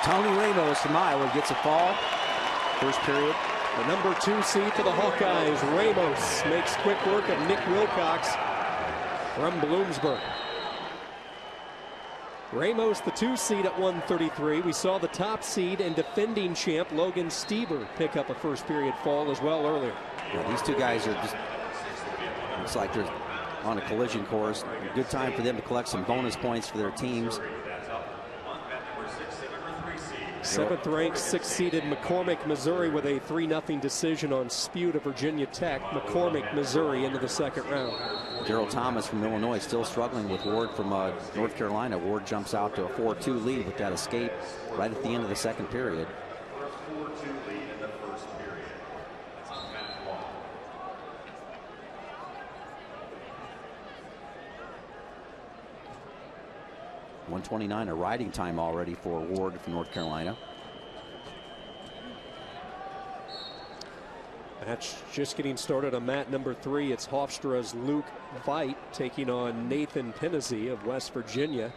Tony Ramos from Iowa gets a fall. First period. The number 2 seed for the Hawkeyes, Ramos, makes quick work of Nick Wilcox from Bloomsburg. Ramos, the 2 seed at 133. We saw the top seed and defending champ Logan Stieber pick up a first period fall as well earlier. Yeah, these two guys are just, looks like they're on a collision course. A good time for them to collect some bonus points for their teams. 7th ranked, 6th seeded McCormick, Missouri with a 3-0 decision on Spude of Virginia Tech. McCormick, Missouri into the second round. Daryl Thomas from Illinois still struggling with Ward from North Carolina. Ward jumps out to a 4-2 lead with that escape right at the end of the second period. .129, a riding time already for Ward from North Carolina. That's just getting started on mat number 3. It's Hofstra's Luke Vaith taking on Nathan Pennesi of West Virginia,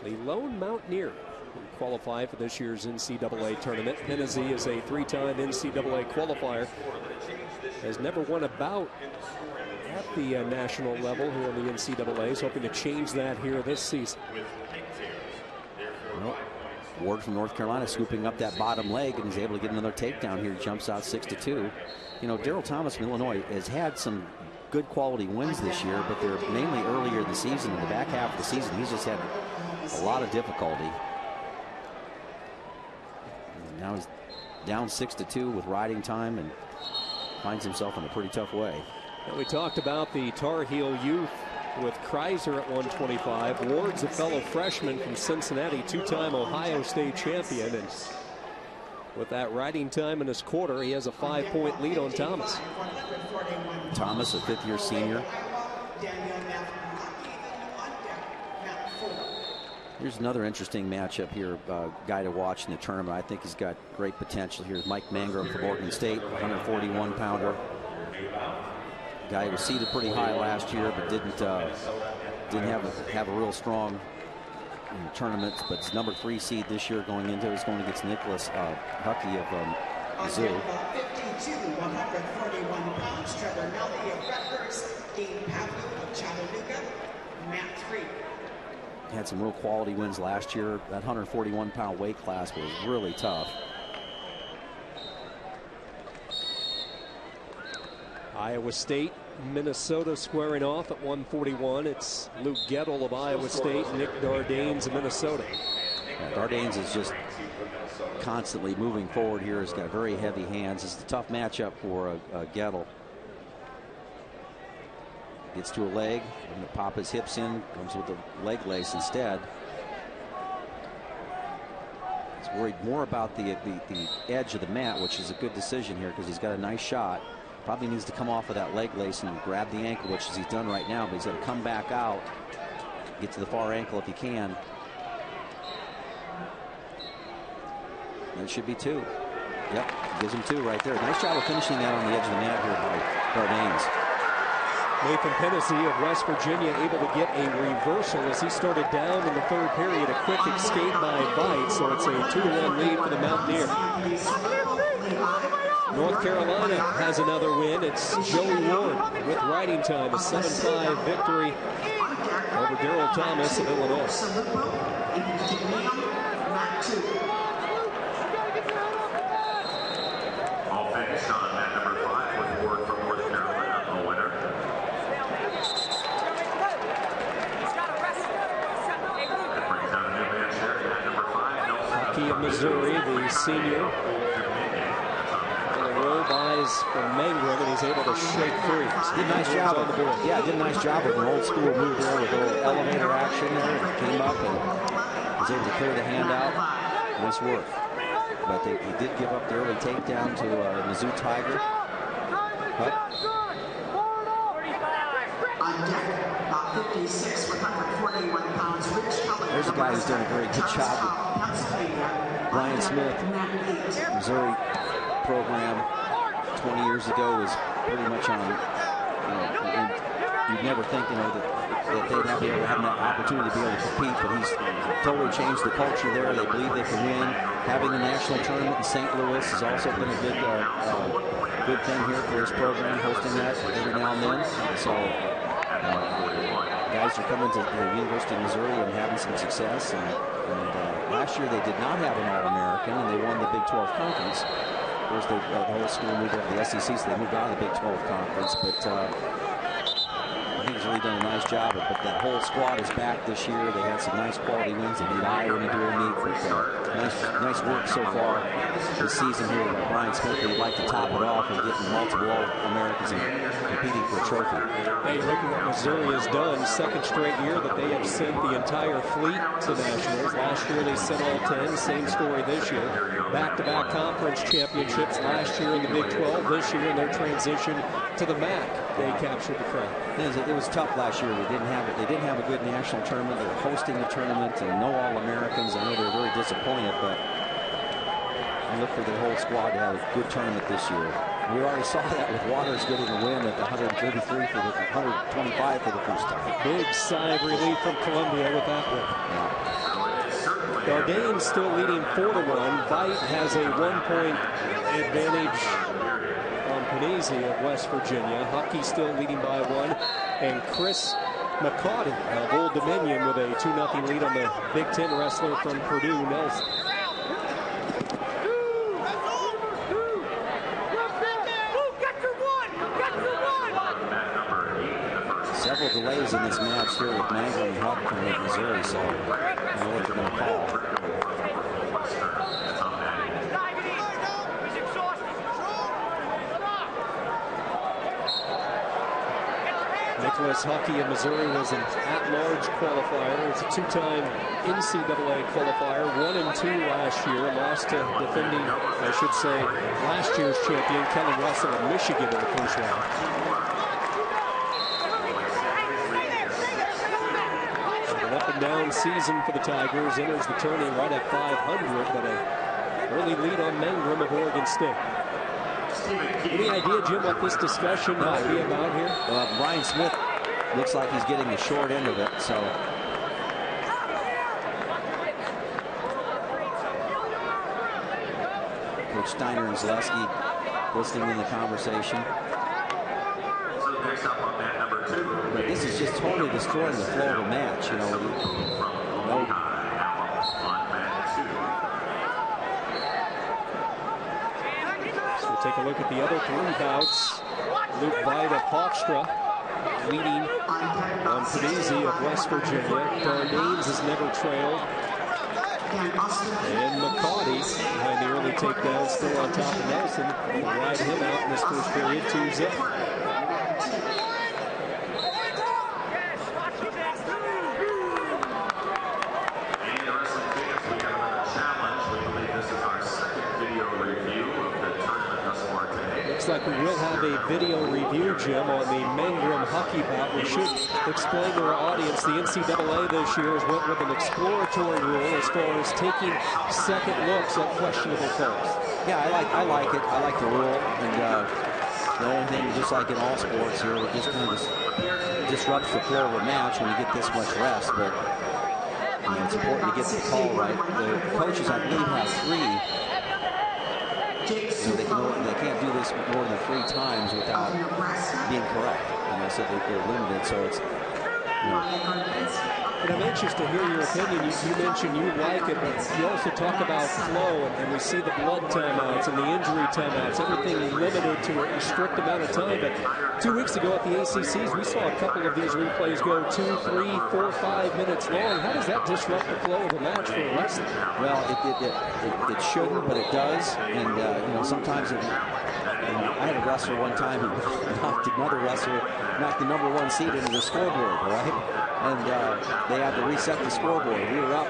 the lone Mountaineer who qualified for this year's NCAA tournament. Pennesi is a 3-time NCAA qualifier, has never won a bout at the national level here in the NCAA. Is hoping to change that here this season. Well, Ward from North Carolina scooping up that bottom leg and is able to get another takedown here. Jumps out 6-2. You know, Daryl Thomas from Illinois has had some good quality wins this year, but they're mainly earlier in the season. In the back half of the season, he's just had a lot of difficulty. And now he's down 6-2 with riding time and finds himself in a pretty tough way. Well, we talked about the Tar Heel youth with Kreiser at 125. Ward's a fellow freshman from Cincinnati, 2-time Ohio State champion, and with that riding time in his quarter, he has a 5-point lead on Thomas. Thomas, a 5th-year senior. Here's another interesting matchup here, guy to watch in the tournament. I think he's got great potential here. Mike Mangrum from Oregon State, 141-pounder. Guy was seeded pretty high last year, but didn't have a real strong tournament. But it's number 3 seed this year going into it. It's going against Nicholas Huckey of Mizzou. 52, 141 pounds. Trevor Melly of Rutgers, Dean Pavlou of Chattanooga, Matt 3. Had some real quality wins last year. That 141-pound weight class was really tough. Iowa State, Minnesota squaring off at 141. It's Luke Gettle of Iowa State, Nick Dardanes of Minnesota. Yeah, Dardanes is just constantly moving forward here. He's got very heavy hands. It's a tough matchup for Gettle. Gets to a leg, and to pop his hips in, comes with a leg lace instead. He's worried more about the edge of the mat, which is a good decision here because he's got a nice shot. Probably needs to come off of that leg lace and grab the ankle, which is he's done right now, but he's got to come back out, get to the far ankle if he can. And it should be 2. Yep, gives him 2 right there. Nice job of finishing that on the edge of the mat here by Dardanes. Nathan Pennesi of West Virginia able to get a reversal as he started down in the 3rd period. A quick escape by Vaith, so it's a 2-1 lead for the Mountaineer. North Carolina has another win. It's Joey Ward with riding time, a 7-5 victory over Daryl Thomas of Illinois. All finished on mat number 5 with Ward from North Carolina, a winner. That brings down a new match here at mat number 5. Hockey of Missouri, the senior. Buys from Mangrum, and he's able to shake free. Did a nice job on the board. Yeah, did a nice job with an old school move there with a little elevator action there. Came up and was able to clear the hand out. Nice work. But he did give up the early takedown to Mizzou Tiger. But About 56, 141 pounds. there's a guy who's done a very good job. Brian Smith, Missouri program 20 years ago was pretty much on, you'd never think, that that they'd have an opportunity to be able to compete, but he's totally changed the culture there. They believe they can win. Having the national tournament in St. Louis has also been a good thing here for this program, hosting that every now and then. So guys are coming to the University of Missouri and having some success. And last year they did not have an All-American, and they won the Big 12 Conference. Of course, the whole school moved over to the SEC, so they moved out of the Big 12 Conference. But I think he's really done a nice job. But that whole squad is back this year. They had some nice quality wins. They beat Iowa in a dual meet. But nice work so far this season here with Brian Smith. He'd like to top it off and get multiple All-Americans and competing for a trophy. Hey, look at what Missouri has done. Second straight year that they have sent the entire fleet to nationals. Last year they sent all 10. Same story this year. Back-to-back conference championships last year in the Big 12. This year in their transition to the MAC, they captured the crown. It was tough last year. They didn't have a good national tournament. They were hosting the tournament and no All-Americans. I know they were very disappointed, but I look for the whole squad to have a good tournament this year. We already saw that with Waters getting a win at the 125 for the first time. Big sigh of relief from Columbia with that win. Dardane's still leading 4-1. Vaith has a 1-point advantage on Pennesi of West Virginia. Hockey still leading by 1. And Chris McCaughty of Old Dominion with a 2-0 lead on the Big Ten wrestler from Purdue, Nelson. Several delays in this match here with Mangrum and Huck from Missouri, so I don't know what they're going to call. Nicholas Hockey of Missouri was an at-large qualifier. It's a two-time NCAA qualifier, 1-2 last year. Lost to defending, I should say, last year's champion, Kelly Russell of Michigan in the first round. An up-and-down season for the Tigers. Enters the tourney right at 500, but an early lead on Mangrum of Oregon State. Any idea, Jim, what this discussion might be about here? Brian Smith looks like he's getting the short end of it, so. Coach Steiner and Zaleski listening in the conversation. But this is just totally destroying the flow of the match, you know. Take a look at the other 3 bouts. Luke Vaith of Hofstra leading on Pennesi of West Virginia. Dardanes has never trailed. And McCaughty, behind the early takedown, still on top of Nelson. We'll ride him out in this first period, 2-0. Looks like we will have a video review, Jim, on the Mangrum hockey bout. We should explain to our audience the NCAA this year has went with an exploratory rule as far as taking second looks at questionable calls. Yeah, I like it. I like the rule, and the only thing, just like in all sports here, it just kind of disrupts the flow of a match when you get this much rest. But it's important to get the call right. The coaches, I believe, have 3. So they can't do this more than 3 times without being correct. And I said they're limited, so it's. And I'm anxious to hear your opinion. You mentioned you like it, but you also talk about flow, and we see the blood timeouts and the injury timeouts, everything limited to a strict amount of time. But 2 weeks ago at the ACCs, we saw a couple of these replays go 2, 3, 4, 5 minutes long. How does that disrupt the flow of a match for a wrestler? Well, it shouldn't, but it does. And sometimes I had a wrestler one time who knocked another wrestler, knocked the #1 seed into the scoreboard, right? And they had to reset the scoreboard. We were up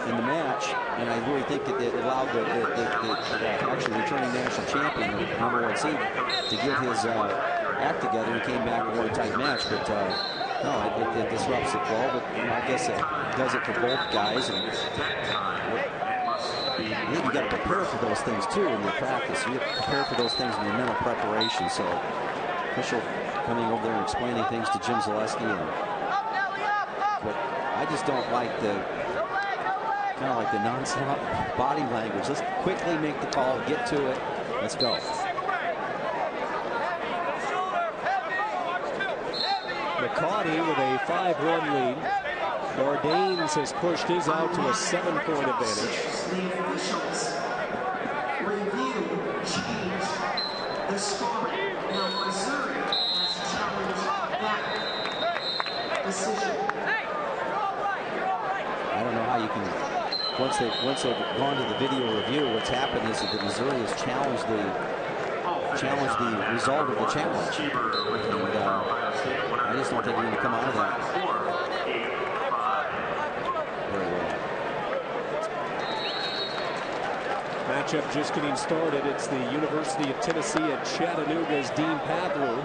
in the match, and I really think that it allowed the actually returning national champion, the #1 seed, to get his act together and came back and won a tight match. But no, it disrupts the flow. But I guess it does it for both guys. And I think you got to prepare for those things too in your practice. You have to prepare for those things in your mental preparation. So, official coming over there and explaining things to Jim Zaleski, and I just don't like the kind of like the non-stop body language. Let's quickly make the call, get to it. Let's go. McCarty with a 5-run lead. Nardanes has pushed his out to a 7-point advantage. Review change the scoring. Now Missouri has challenged that decision. I don't know how you can, once they've gone to the video review, what's happened is that Missouri has challenged the result of the challenge. And, I just don't think we're going to come out of that very well. Matchup just getting started. It's the University of Tennessee at Chattanooga's Dean Pavlou.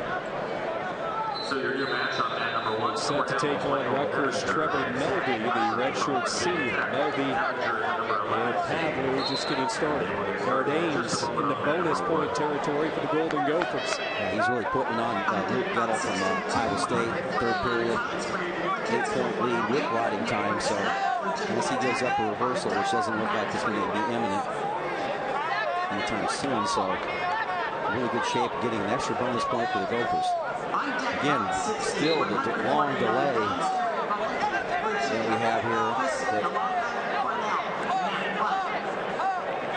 So your new match on mat number 1. Set to take on Rutgers' Trevor Melby, the redshirt senior. Melby and Pavlou just getting started. Nardanes in the bonus point territory for the Golden Gophers. Yeah, he's really putting on Luke Vettel from Iowa State, third period, 8-point lead with riding time. So unless he gives up a reversal, which doesn't look like it's going to be imminent anytime soon, so really good shape of getting an extra bonus point for the Gophers. Again, still the long delay that we have here.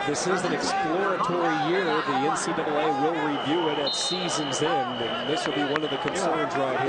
This is an exploratory year. The NCAA will review it at season's end, and this will be one of the concerns right here.